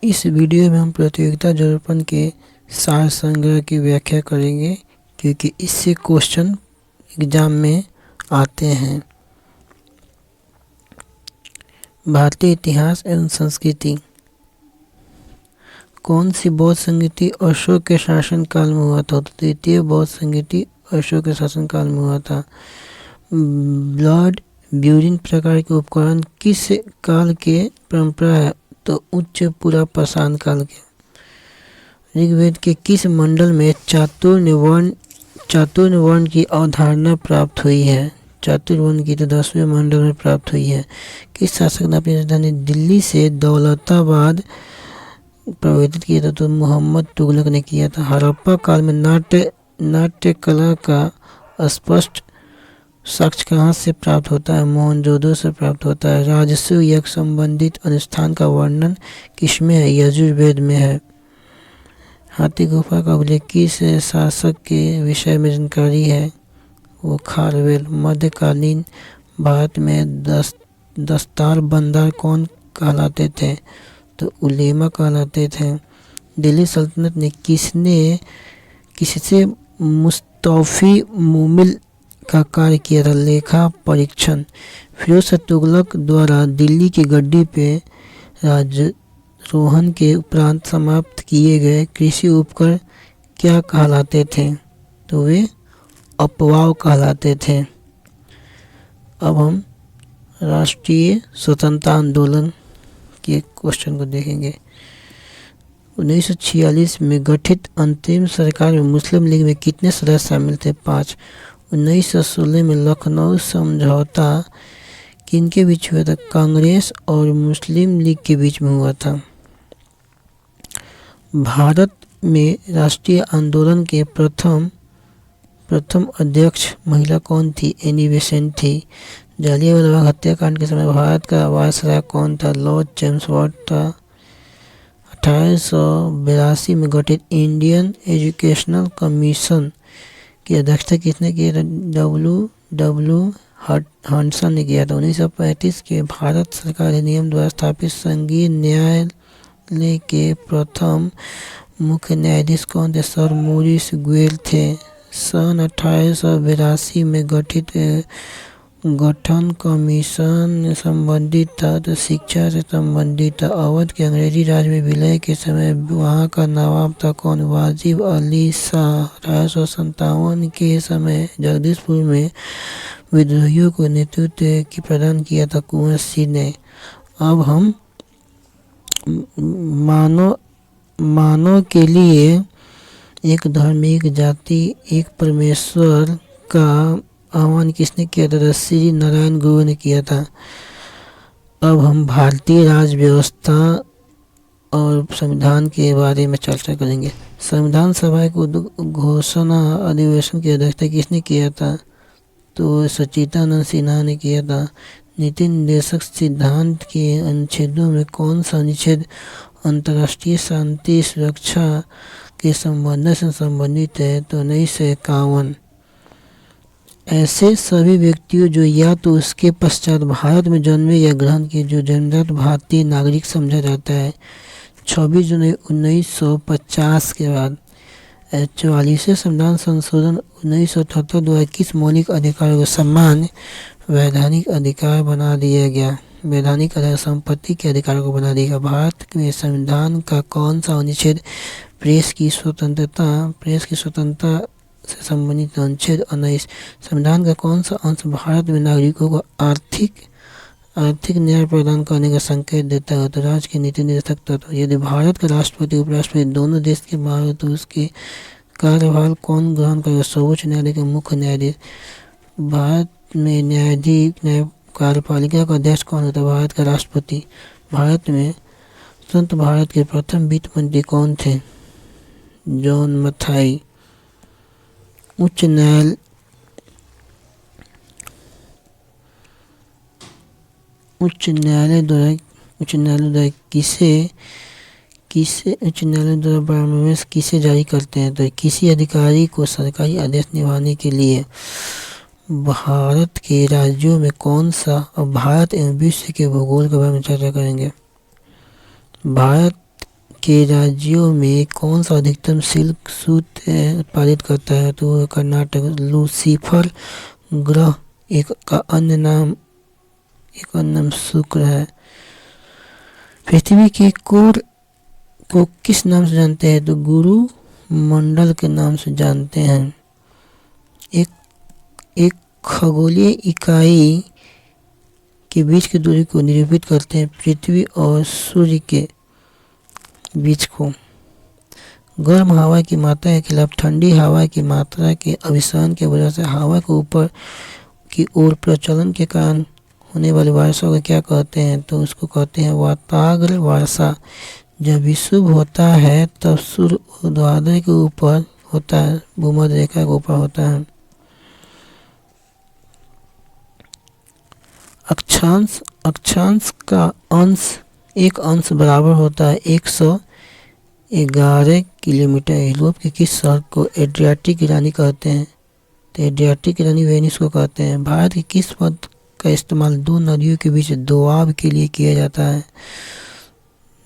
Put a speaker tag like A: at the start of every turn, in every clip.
A: इस वीडियो में हम प्रतियोगिता जड़पन के सार संग्रह की व्याख्या करेंगे, क्योंकि इससे क्वेश्चन एग्जाम में आते हैं। भारतीय इतिहास एवं संस्कृति। कौन सी बौद्ध संस्कृति अशोक के शासनकाल में हुआ था? तो द्वितीय बौद्ध संस्कृति अशोक के शासनकाल में हुआ था। ब्लड ब्यूरिंग प्रकार के उपकरण किस काल के परंपरा है? तो उच्च पुरा पाषाण काल के। ऋग्वेद के किस मंडल में चातुर्य वर्ण की अवधारणा प्राप्त हुई है? चातुर्वर्ण की तो 10वें मंडल में प्राप्त हुई है। किस शासक ने अपनी राजधानी दिल्ली से दौलताबाद प्रवर्तित किया था? तो मोहम्मद तुगलक ने किया था। हड़प्पा काल में नाट्य कला का स्पष्ट साक्ष्य कहाँ से प्राप्त होता है? मोहनजोदड़ो से प्राप्त होता है। राजस्व यज्ञ संबंधित अनुष्ठान का वर्णन किसमें है? यजुर्वेद में है। हाथी गुफा का उल्लेख किस शासक के विषय में जानकारी है? वो खारवेल। मध्यकालीन भारत में दस्तार बंदर कौन कहलाते थे? तो उलेमा कहलाते थे। दिल्ली सल्तनत ने किससे मुस्तौफी मुमिल का कार्य किया था? लेखा परीक्षण। फिरोज शाह तुगलक द्वारा दिल्ली की गद्दी पे राजरोहण के उपरांत समाप्त किए गए कृषि उपकरण क्या कहलाते थे? तो वे अपवाव कहलाते थे। अब हम राष्ट्रीय स्वतंत्रता आंदोलन के क्वेश्चन को देखेंगे। 1946 में गठित अंतरिम सरकार में मुस्लिम लीग में कितने सदस्य शामिल थे? 5। 1916 में लखनऊ समझौता किनके बीच हुआ था? कांग्रेस और मुस्लिम लीग के बीच में हुआ था। भारत में राष्ट्रीय आंदोलन के प्रथम अध्यक्ष महिला कौन थी? एनी बेसेंट थी। जालियांवाला बाग हत्याकांड के समय भारत का वायसराय कौन था? लॉर्ड चैम्सफोर्ड था। 1882 में गठित इंडियन एजुकेशनल कमीशन की अध्यक्षता किसने की? डब्ल्यू हडसन ने किया था। 1935 के भारत सरकार अधिनियम द्वारा स्थापित संघीय न्यायालय के प्रथम मुख्य न्यायाधीश कौन थे? सर मॉरिस ग्वेल थे। सन 1882 में गठित गठन कमीशन संबंधित था तो शिक्षा से संबंधित था। अवध के अंग्रेजी राज में विलय के समय वहाँ का नवाब था कौन? वाजिब अली शाह। 1857 के समय जगदीशपुर में विद्रोहियों को नेतृत्व की प्रदान किया था कुंवर सिंह ने। अब हम मानव के लिए एक धर्म एक जाति एक परमेश्वर का आह्वान किसने किया था? श्री नारायण गुरु ने किया था। अब हम भारतीय राज व्यवस्था और संविधान के बारे में चर्चा करेंगे। संविधान सभा को घोषणा अधिवेशन की अध्यक्षता किसने किया था? तो सच्चिदानंद सिन्हा ने किया था। नीति निर्देशक सिद्धांत के अनुच्छेदों में कौन सा अनुच्छेद अंतर्राष्ट्रीय शांति सुरक्षा के संबंध से संबंधित है? तो 1951। ऐसे सभी व्यक्तियों जो या तो उसके पश्चात भारत में जन्मे या ग्रहण किए जो जन्मजात भारतीय नागरिक समझा जाता है। 26 जुलाई 1950 के बाद 44वें संविधान संशोधन 1978 द्वारा किस मौलिक अधिकारों को सामान्य वैधानिक अधिकार बना दिया गया? वैधानिक अधिकार संपत्ति के अधिकारों को बना दिया गया। भारत में संविधान का कौन सा अनुच्छेद प्रेस की स्वतंत्रता से संबंधित? अनुच्छेद 19। संविधान का कौन सा अंश भारत में नागरिकों को आर्थिक न्याय प्रदान करने का संकेत देता है? तो राज्य के नीति निर्देशक तत्व। यदि भारत का राष्ट्रपति उपराष्ट्रपति दोनों देश के बाहर तो उसके कार्यभार कौन ग्रहण करेगा? सर्वोच्च न्यायालय के मुख्य न्यायाधीश। भारत में न्याय कार्यपालिका का अध्यक्ष कौन होता है? भारत का राष्ट्रपति। भारत में स्वतंत्र भारत के प्रथम वित्त मंत्री कौन थे? जॉन मथाई। उच्च न्यायालय द्वारा परामर्श किसे जारी करते हैं? तो किसी अधिकारी को सरकारी आदेश निभाने के लिए। भारत के राज्यों में कौन सा? अब भारत एवं विश्व के भूगोल के बारे में चर्चा करेंगे। भारत के राज्यों में कौन सा अधिकतम सिल्क सूत उत्पादित करता है? तो वो कर्नाटक। लूसीफर ग्रह एक अन्य नाम शुक्र है। पृथ्वी के कोर को किस नाम से जानते हैं? तो गुरु मंडल के नाम से जानते हैं। एक खगोलीय इकाई के बीच की दूरी को निरूपित करते हैं, पृथ्वी और सूर्य के बीच को। गर्म हवा की मात्रा के खिलाफ ठंडी हवा की मात्रा के अभिसरण की वजह से हवा के ऊपर की ओर प्रचलन के कारण होने वाली वर्षा को क्या कहते हैं? तो उसको कहते हैं वाताग्र वर्षा। जब विषुव होता है तब सूर्य ऊर्ध्वाधर के ऊपर होता है, भूमध्य रेखा के ऊपर होता है। अक्षांश का एक अंश बराबर होता है 111 किलोमीटर। यूरोप के किस शहर को एड्रियाटिक की रानी कहते हैं? तो एड्रियाटिक की रानी वेनिस को कहते हैं। भारत के किस पद का इस्तेमाल दो नदियों के बीच दोआब के लिए किया जाता है?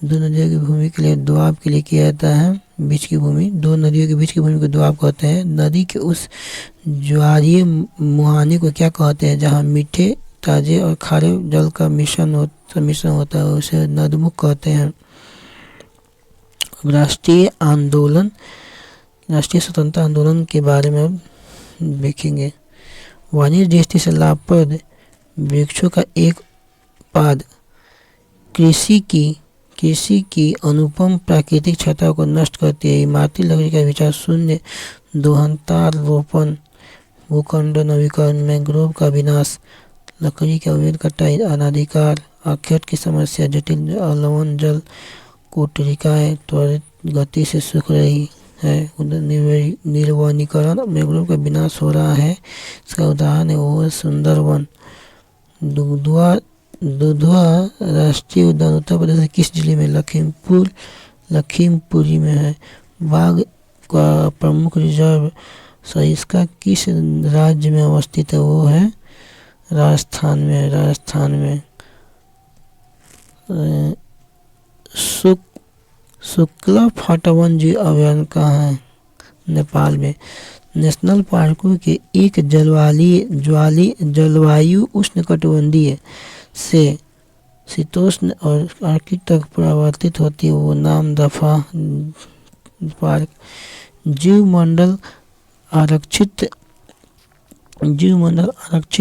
A: दो नदियों की भूमि के लिए दोआब के लिए किया जाता है। बीच की भूमि, दो नदियों के बीच की भूमि को दोआब कहते हैं। नदी के उस ज्वारीय मुहाने को क्या कहते हैं जहाँ मीठे, ताजे और खारे जल का मिश्रण होता है? उसे नदमुख कहते हैं। राष्ट्रीय स्वतंत्रता आंदोलन के बारे में अब देखेंगे। वाणिज्य दृष्टि से लाभप्रद वृक्षों का एक पाद कृषि की अनुपम प्राकृतिक क्षमता को नष्ट करती है। इमारती लकड़ी का विचार शून्य दोहनतारोपण, भूखंड नवीकरण, मैंग्रोव का विनाश, लकड़ी का अवैध कटाई, अनाधिकार, आखेट की समस्या, जटिल लवण जल कोटरिकाएं त्वरित गति से सूख रही है, निर्वनीकरण, मैंग्रोव का विनाश हो रहा है। इसका उदाहरण है वो सुंदरवन। दुधवा राष्ट्रीय उद्यान उत्तर प्रदेश के किस जिले में? लखीमपुरी में है। बाघ का प्रमुख रिजर्व सरिस्का किस राज्य में अवस्थित है? वो है राजस्थान में। शुक्ला फाटवन जी अभयारण्य कहाँ है? नेपाल में। नेशनल पार्कों के एक जलवायु उष्णकटिबंधीय से शीतोष्ण और आर्कटिक तक परावर्तित होती है, वो नाम दफा पार्क। जीव मंडल आरक्षित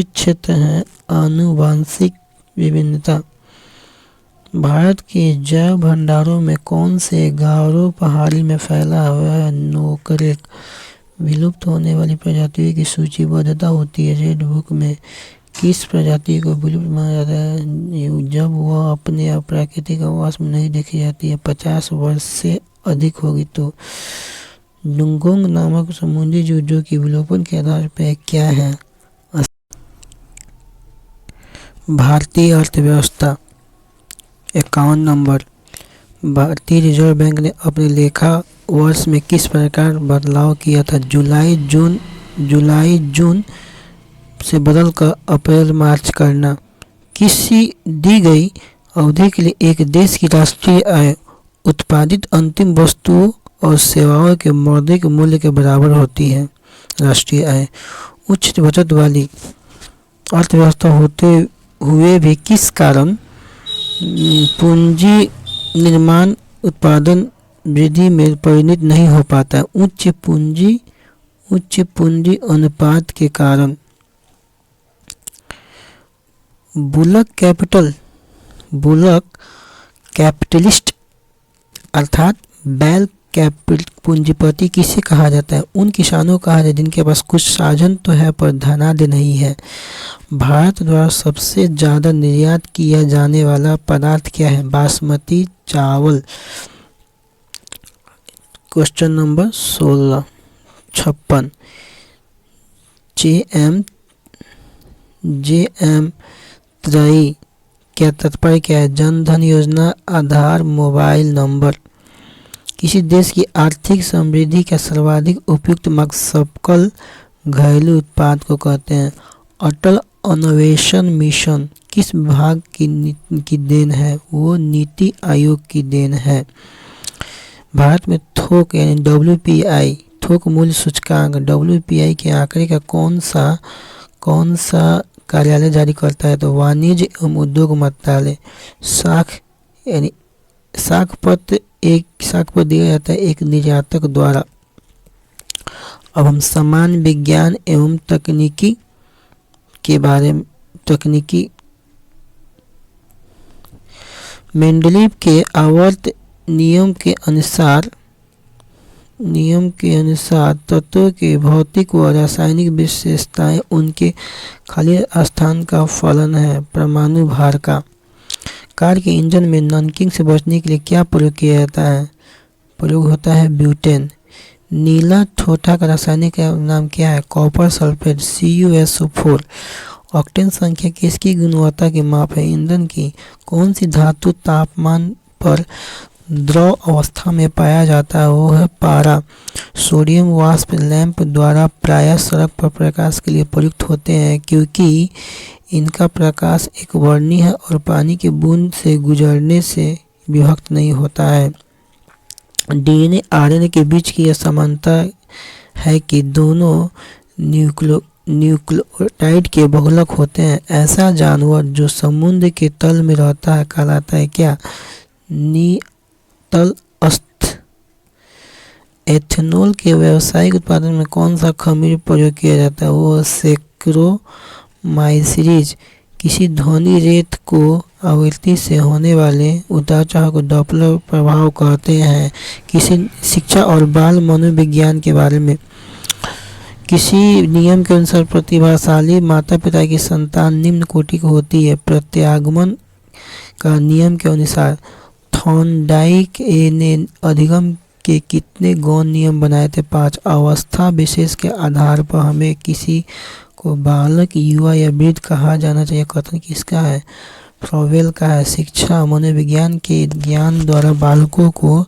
A: क्षेत्र है। आनुवांशिक विभिन्नता। भारत के जैव भंडारों में कौन से गारो पहाड़ी में फैला हुआ है? नोकरेक। विलुप्त होने वाली प्रजातियों की सूचीबद्धता होती है रेड बुक में। किस प्रजाति को विलुप्त माना जाता है? जब वह अपने प्राकृतिक आवास में नहीं देखी जाती है, 50 वर्ष से अधिक होगी तो। डुगोंग नामक समुद्री जीव जो कि विलोपन के आधार पर क्या है? भारतीय अर्थव्यवस्था। 51 नंबर। भारतीय रिजर्व बैंक ने अपने लेखा वर्ष में किस प्रकार बदलाव किया था? जुलाई जून से बदलकर अप्रैल मार्च करना। किसी दी गई अवधि के लिए एक देश की राष्ट्रीय आय उत्पादित अंतिम वस्तुओं और सेवाओं के मौद्रिक मूल्य के बराबर होती है। राष्ट्रीय आय। उच्च बचत वाली अर्थव्यवस्था होते हुए भी किस कारण पूंजी निर्माण उत्पादन वृद्धि में परिणत नहीं हो पाता है? उच्च पूंजी अनुपात के कारण। बुलक कैपिटलिस्ट अर्थात बैल पूंजीपति किसे कहा जाता है? उन किसानों को कहा जाता है जिनके पास कुछ साधन तो है पर धनाढ्य नहीं है। भारत द्वारा सबसे ज़्यादा निर्यात किया जाने वाला पदार्थ क्या है? बासमती चावल। Question number 56। JM 3 क्या तात्पर्य क्या है? जनधन योजना, आधार, मोबाइल नंबर। किसी देश की आर्थिक समृद्धि का सर्वाधिक उपयुक्त मार्ग सकल घरेलू उत्पाद को कहते हैं। अटल अन्वेषण मिशन किस विभाग की देन है? वो नीति आयोग की देन है। भारत में थोक यानी WPI थोक मूल्य सूचकांक WPI के आंकड़े का कौन सा कार्यालय जारी करता है? तो वाणिज्य एवं उद्योग मंत्रालय। साख यानी साख पत्र दिया जाता है एक निर्यातक द्वारा। अब हम सामान्य विज्ञान एवं तकनीकी के बारे में मेंडलीव के आवर्त नियम के अनुसार तत्वों के भौतिक व रासायनिक विशेषताएं उनके खाली स्थान का फलन है। परमाणु भार का कार के इंजन में नॉकिंग से बचने के लिए क्या प्रयोग किया जाता है? प्रयोग होता है ब्यूटेन। नीला ठोठा का रासायनिक नाम क्या है? Copper sulphate CuSO4। ऑक्टेन संख्या किसकी गुणवत्ता के माप है? ईंधन की। कौन सी धातु तापमान पर द्रव अवस्था में पाया जाता है? वो है पारा। सोडियम वाष्प लैंप द्वारा प्रायः सड़क पर प्रकाश के लिए प्रयुक्त होते हैं क्योंकि इनका प्रकाश एक वर्णीय है और पानी के बूंद से गुजरने से विभक्त नहीं होता है। DNA RNA के बीच की यह समानता है कि दोनों न्यूक्लियोटाइड के बहुलक होते हैं। ऐसा जानवर जो समुद्र के तल में रहता है कहलाता है क्या? तलस्थ। एथेनॉल के व्यावसायिक उत्पादन में कौन सा खमीर प्रयोग किया जाता है? वो सैक्रोमाइसीज। किसी ध्वनि रेत को आवृत्ति से होने वाले उतार चढ़ाव को डॉपलर प्रभाव कहते हैं। किसी शिक्षा और बाल मनोविज्ञान के बारे में किसी नियम के अनुसार प्रतिभाशाली माता पिता की संतान निम्न कोटि की होती है। प्रत्यागमन का नियम के अनुसार थॉर्नडाइक ने अधिगम के कितने गौण नियम बनाए थे? 5। अवस्था विशेष के आधार पर हमें किसी को बालक, युवा या वृद्ध कहा जाना चाहिए, कथन किसका है? फ्रॉवेल का है। शिक्षा मनोविज्ञान के ज्ञान द्वारा बालकों को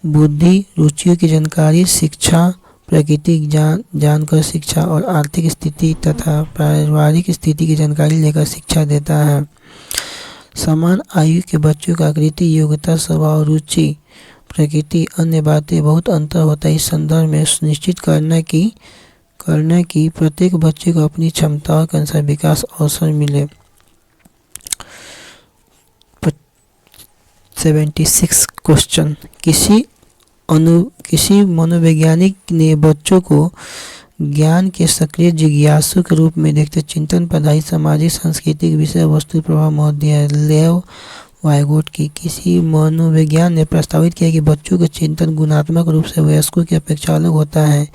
A: बुद्धि, रुचियों की जानकारी, शिक्षा, प्राकृतिक जानकर शिक्षा और आर्थिक स्थिति तथा पारिवारिक स्थिति की जानकारी लेकर शिक्षा देता है। समान आयु के बच्चों का आकृति, योग्यता, स्वभाव, रुचि, प्रकृति, अन्य बातें बहुत अंतर होता है। इस संदर्भ में सुनिश्चित करना कि प्रत्येक बच्चे को अपनी क्षमताओं के अनुसार विकास अवसर मिले। 76 क्वेश्चन। किसी मनोवैज्ञानिक ने बच्चों को ज्ञान के सक्रिय जिज्ञासु के रूप में देखते चिंतन, पढ़ाई, सामाजिक सांस्कृतिक विषय वस्तु प्रभाव महत्व दिया है। लेव वायगोट की। किसी मनोविज्ञान ने प्रस्तावित किया कि बच्चों का चिंतन गुणात्मक रूप से वयस्कों की अपेक्षा अलग होता है।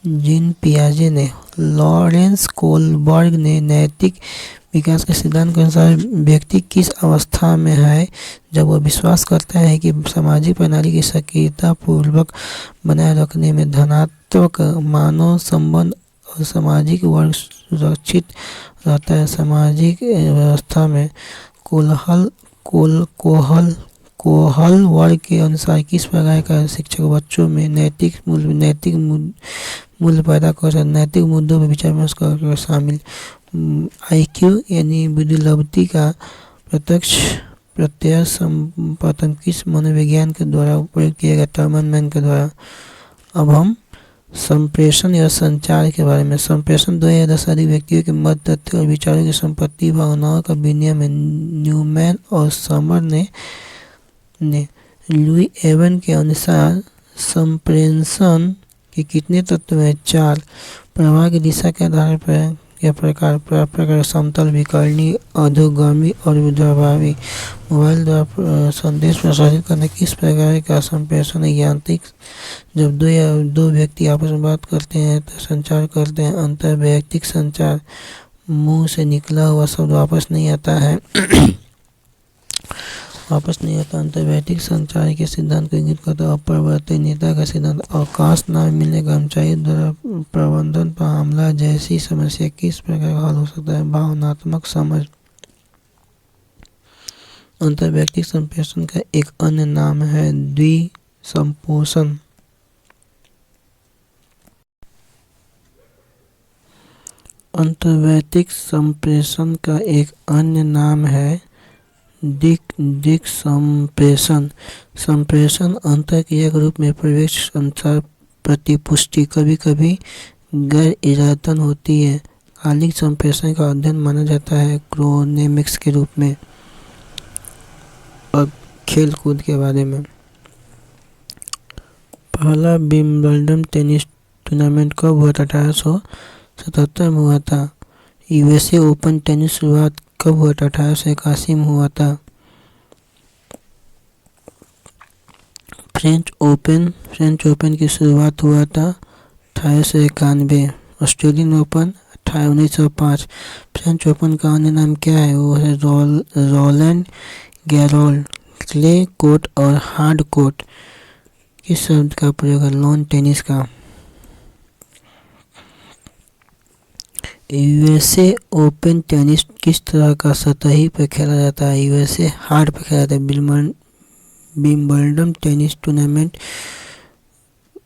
A: जीन पियाजे ने। लॉरेंस कोलबर्ग ने नैतिक विकास के सिद्धांत के अनुसार व्यक्ति किस अवस्था में है जब वह विश्वास करता है कि सामाजिक प्रणाली की सक्रियता पूर्वक बनाए रखने में धनात्मक मानव संबंध और सामाजिक वर्ग सुरक्षित रहता है। सामाजिक व्यवस्था में कोहल वर्ग के अनुसार किस प्रकार का शिक्षक बच्चों में नैतिक मूल्य पैदा कर सकते हैं? नैतिक मुद्दों पर विचार विमर्श कर शामिल। IQ यानी बुद्धिलब्धि का प्रत्यय संपतन किस मनोविज्ञान के द्वारा प्रयोग किया गया? टर्मन मैन के द्वारा। अब हम संप्रेषण या संचार के बारे में। संप्रेषण 2 या 10 अधिक व्यक्तियों के मत, तथ्य और विचारों की संपत्ति, भावनाओं का विनिमय। न्यूमैन और समर ने लुई एवन के अनुसार संप्रेषण के कितने तत्व हैं? 4। प्रवाह की दिशा के आधार पर यह प्रकार समतल, विकर्णी, अधोगामी और ऊर्ध्वगामी। मोबाइल द्वारा संदेश प्रसारित करने किस प्रकार का संप्रेषण है? यांत्रिक। जब दो व्यक्ति आपस में बात करते हैं तो संचार करते हैं। अंतर्वैयक्तिक संचार। मुंह से निकला हुआ शब्द वापस नहीं आता है। अंतर्वैयक्तिक संचार के सिद्धांत को इंगित करता है। अपरिवर्तनीयता का सिद्धांत। अवकाश न मिलने कर्मचारी द्वारा प्रबंधन पर हमला जैसी समस्या किस प्रकार हल हो सकता है? भावनात्मक समझ। अंतर्वैयक्तिक संप्रेषण का एक अन्य नाम है द्विसंपोषण। अंतर्वैयक्तिक संप्रेषण का एक अन्य नाम है दिक संप्रेषण। संप्रेषण अंतःक्रिया के रूप में प्रवेश संचार प्रतिपुष्टि कभी कभी गैर इरादतन होती है। कालिक संप्रेषण का अध्ययन माना जाता है क्रोनेमिक्स के रूप में। अब खेल कूद के बारे में, पहला विंबलडन टेनिस टूर्नामेंट कब हुआ था? 1877 में हुआ था। यूएसए ओपन टेनिस शुरुआत कब हुआ था? 1881 में हुआ था। फ्रेंच ओपन की शुरुआत हुआ था 1891। Australian open 1905। फ्रेंच ओपन का अन्य नाम क्या है? वो है रोलैंड गैरोल्ड। क्ले कोर्ट और हार्ड कोर्ट किस शब्द का प्रयोग है? लॉन टेनिस का। यूएसए ओपन टेनिस किस तरह का सतही पर खेला जाता है? यूएसए हार्ड पर खेला जाता है। विंबलडन टेनिस टूर्नामेंट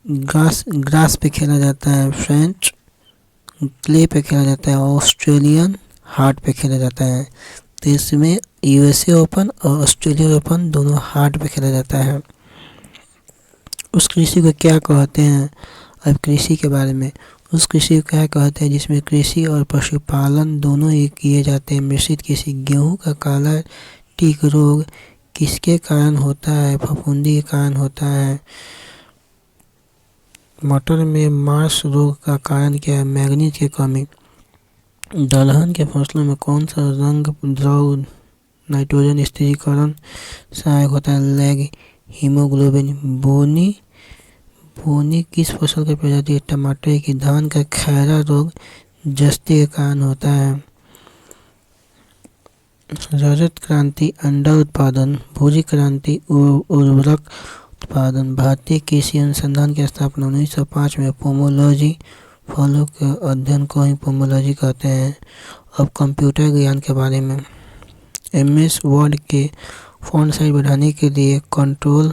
A: ग्रास पे खेला जाता है। फ्रेंच क्ले पे खेला जाता है। ऑस्ट्रेलियन हार्ड पे खेला जाता है। तो इसमें यूएसए ओपन और ऑस्ट्रेलियन ओपन दोनों हार्ड पे खेला जाता है। उस कृषि को क्या कहते हैं? अब कृषि के बारे में, उस कृषि को क्या कहते हैं जिसमें कृषि और पशुपालन दोनों ही किए जाते हैं? मिश्रित कृषि। गेहूं का काला टिक रोग किसके कारण होता है? फफूंदी के कारण होता है। मटर में मार्श रोग का कारण क्या है? मैग्नीज की कमी। दलहन के फसलों में कौन सा रंग द्रव नाइट्रोजन स्थिरीकरण सहायक होता है? Lag haemoglobin. बोनी किस फसल की प्रजाति है? टमाटर की। धान का खैरा रोग जस्ती के कारण होता है। रजत क्रांति अंडा उत्पादन, भूरी क्रांति उर्वरक उत्पादन। भारतीय कृषि अनुसंधान की स्थापना 1905 में। पोमोलॉजी फलों के अध्ययन को ही पोमोलॉजी कहते हैं। अब कंप्यूटर ज्ञान के बारे में, एमएस वर्ड के फॉन्ट साइज बढ़ाने के लिए Ctrl+,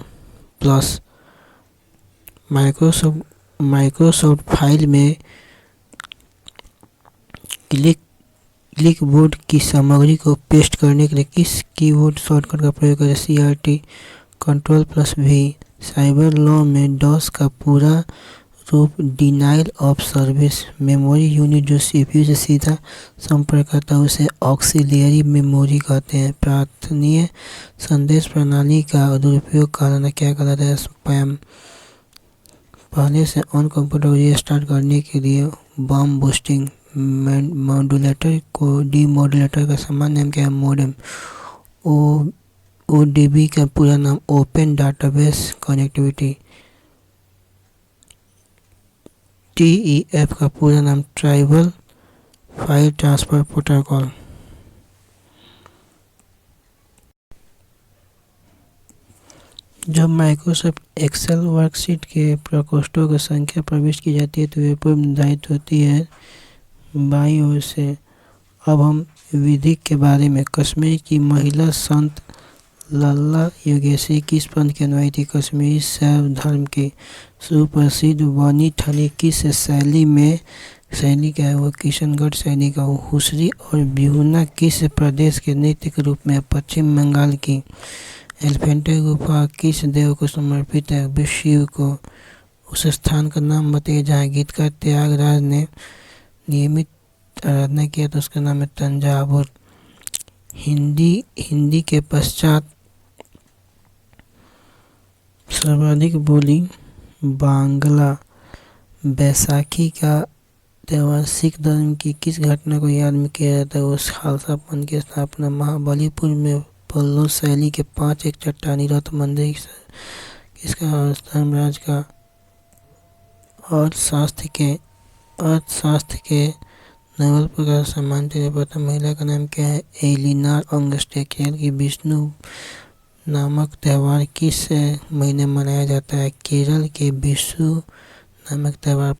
A: माइक्रोसॉफ्ट फाइल में क्लिकबोर्ड की सामग्री को पेस्ट करने के लिए किस कीबोर्ड शॉर्टकट का प्रयोग करें? CRT। Ctrl+V। साइबर लॉ में डॉस का पूरा रूप denial of service. Memory unit जो सीपीयू से सीधा संपर्क करता है उसे ऑक्सिलियरी मेमोरी कहते हैं। प्रार्थनीय संदेश प्रणाली का दुरुपयोग करना क्या कहलाता है? स्पैम। पहले से ऑन कंप्यूटर को रीस्टार्ट करने के लिए बम बूस्टिंग। मॉड्यूलेटर को डीमॉड्यूलेटर का सामान्य नाम क्या है? मोडेम। ODB का पूरा नाम ओपन डाटाबेस कनेक्टिविटी। TEF का पूरा नाम ट्राइबल फाइल ट्रांसफर प्रोटोकॉल। जब माइक्रोसॉफ्ट एक्सेल वर्कशीट के प्रकोष्ठों की संख्या प्रविष्ट की जाती है तो वे पूर्व निर्धारित होती है बाईं ओर से। अब हम विधि के बारे में, कश्मीर की महिला संत लल्ला योगेश्वरी किस पंथ की अनुयायी थी? कश्मीरी शैव धर्म की। सुप्रसिद्ध बनी ठनी किस शैली का है? वो किशनगढ़ शैली का। हुसरी और बिहुना किस प्रदेश के नृत्य के रूप में? पश्चिम बंगाल की। एलिफेंटा गुफा किस देव को समर्पित है? शिव को। उस स्थान का नाम बताइए जहाँ गीतकार त्यागराज ने नियमित आराधना किया तो उसका नाम है तंजावुर। हिंदी के पश्चात सर्वाधिक बोली बांग्ला। बैसाखी का त्यौहार सिख धर्म की किस घटना को याद में किया जाता है? उस खालसा पंथ की स्थापना। महाबलीपुर में पल्लव शैली के 5 एक चट्टानी रथ मंदिर किसका? धर्मराज का। अर्थशास्त्र के नोबेल पुरस्कार सम्मानित प्रथम महिला का नाम क्या है? एलिनॉर ऑगस्टे। केरल की विष्णु नामक त्यौहार किस महीने मनाया जाता है? केरल के विषु नामक त्यौहार